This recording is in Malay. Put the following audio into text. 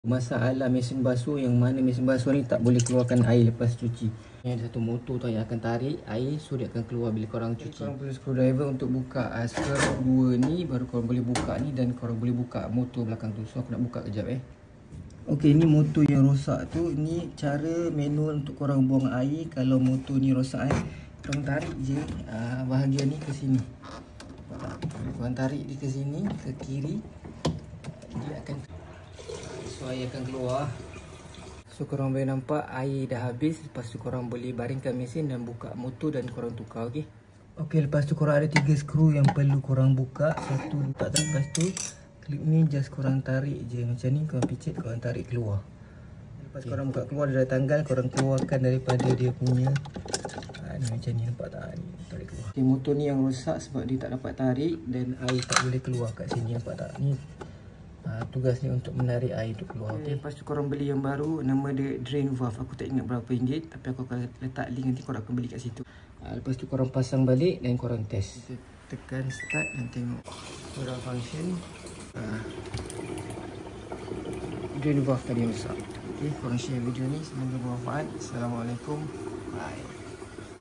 Masalah mesin basuh yang mana mesin basuh ni tak boleh keluarkan air lepas cuci. Ni ada satu motor tu yang akan tarik air, so dia akan keluar bila korang cuci. Korang perlu screwdriver untuk buka screw dua ni, baru korang boleh buka ni dan korang boleh buka motor belakang tu. So aku nak buka kejap Okey, ni motor yang rosak tu. Ni cara manual untuk korang buang air kalau motor ni rosak Korang tarik je bahagian ni ke sini. Korang tarik dia ke sini, ke kiri. Dia akan air akan keluar. So korang boleh nampak air dah habis. Lepas tu korang boleh baringkan mesin dan buka motor dan korang tukar. Okey, lepas tu korang ada 3 skru yang perlu korang buka. Satu letak tak, lepas tu klip ni just korang tarik je macam ni. Korang picit, korang tarik keluar. Lepas korang buka keluar, dia dah tanggal. Korang keluarkan daripada dia punya ni macam ni, nampak tak? Ni tarik keluar. Okay, motor ni yang rosak sebab dia tak dapat tarik dan air tak boleh keluar kat sini, nampak tak? Ni tugas ni untuk menarik air tu keluar. Lepas tu korang beli yang baru, nama dia drain valve. Aku tak ingat berapa ringgit, tapi aku akan letak link, nanti korang akan beli kat situ. Lepas tu korang pasang balik dan korang test. Kita tekan start dan tengok korang function. Drain valve tadi rosak. Okay, korang share video ni, semoga bermanfaat. Assalamualaikum. Bye.